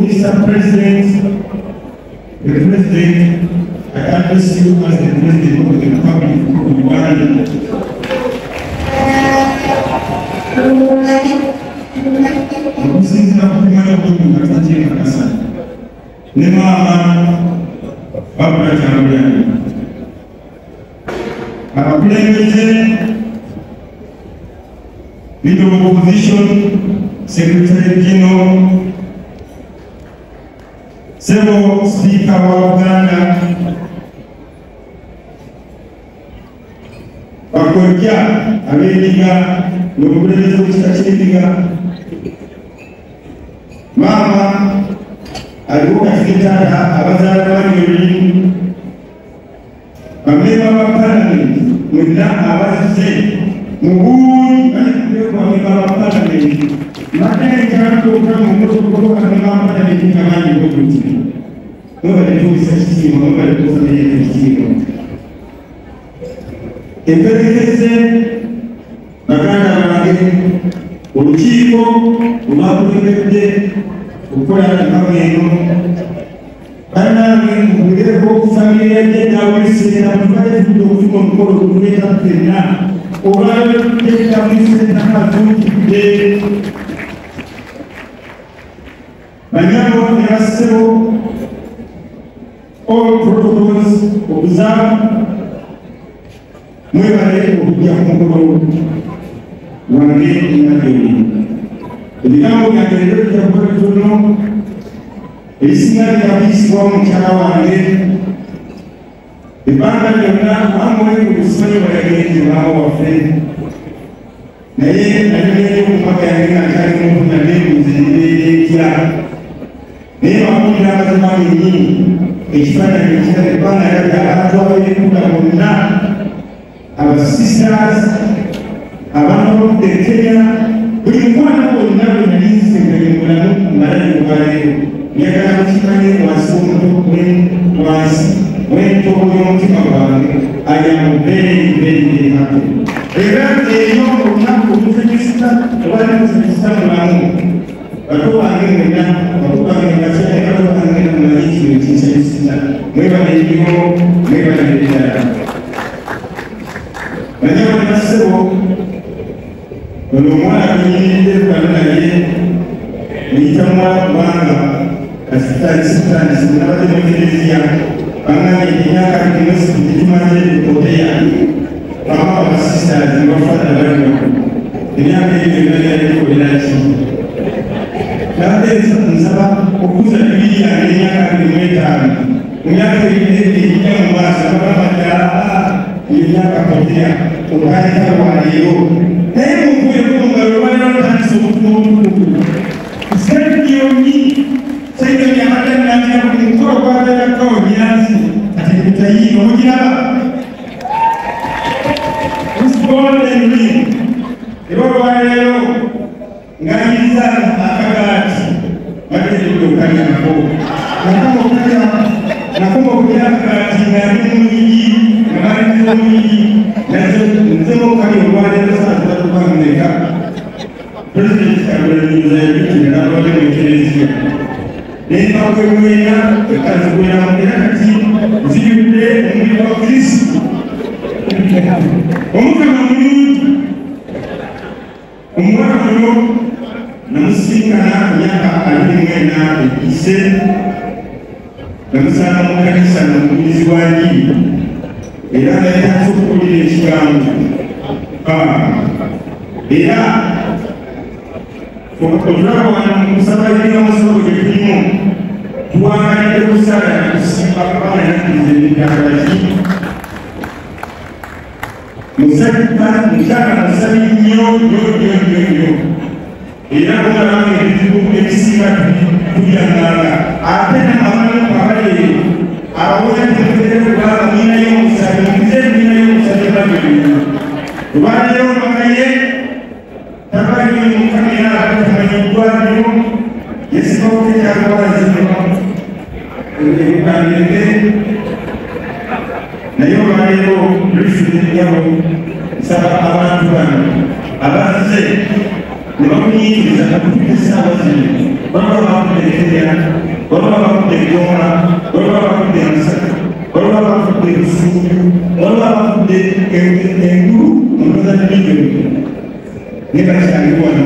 Mr. President, the President, I address you as the President of the Republic of Uganda. Sisi na kumana kwa mkatiji makasa. Ni mama baba chanabia. Apeleke Leader of Opposition, Secretary General, several Speaker of Uganda, Bakoja, America, Nobulezo Chachiliga, Mama, Aluka Kitara, Abazara Yuri, a member of Parliament, Mula Abazze, Mugui, and the member of Parliament. Maka jangan program untuk program apa yang kita mahu buat. Mereka itu sesi, mereka itu sesi. Efektifnya, maka lagi ujian, umapunya ukuran kami itu. Karena kita bukan familiar dengan Islam, kita tidak untuk kita tidak. Orang kita mesti nak tunjuk. Banyamo Erasimo, all protocols observed, Mwere Obuya Mukuru, mageni mageni ibigambo byanjye rero biravuga tuno ibisinga byabiswa mu cyana wanjye ibanga ryona amwe ubusore baragenzi baho wafe naye ariye mu magana y'akari mu nane muzinde kira niba akunda abazima nyinyi ikifanyanyo kiri ibanga y'abantu abekunda muna abasisters abantu b'Kenya buri mwana wona binarinze ngayungana marani ubare yakana kimanye wasumuntu kuri wasi wento y'umutima wawe very happy era eyo unaku kufanyisa wale kufanyisa mlamu watu wangena cyane watu wangena mwaniki w'ikisisa mweba ndio Banyak masuk, belum ada ini terkadang ini semua mana asitan sebenarnya Indonesia, bangga ini akan dimasuk di mana di kota yang, apa asisten di bawah ada ini akan dibenarkan di koordinasi. Nanti sebab fokus ini akan dimeter, menyaksikan ini yang masuk apa Ini kapotia ukaya waliyo hebu kuyefunga wale wanasukumu sio ni sasa ya hata ndani ya mkoa kwa dada kwa nyasi atakutayi mmoja usione ni ndio wale ngaliza akagati wale ndio kani hapo na kama ukija kati ya mimi Nzemo kami wale sasa tutapanga president kabla ya wale wengine ni kwa kwenda tukazungumza mtakati zile ndio Kristo umwana na msinga na nyaka alimwenda ise na msana mkanisa na mwizi wali era naye tukulira ekigambo era otulaba wano mu kusabalirira omusolo gye tulimu twagalidde kusala kusimba kabana yakkiriza emikyalaki mukyala musabi nnyo era olaba ebizibu ebisinga tubyanganga ate n'abantu abali abawona temutere kulaba mwina y'omusabi mukizere mwina y'omusabi babiri lwaleero bakaye tabali mukamera abatamanyiddwaliro yesibawotekyakawazibwa ebukandende naye olwaleero lufiiryabo nsaba abantu bano abazze ne bamunyikiriza nakutugesa abazire baba bakudde Kenya baba bakudde Goma baba bakudde Masaka baba bakudde Busungu baba bakudde Enguru omuza n'ibyo ne bakyali wano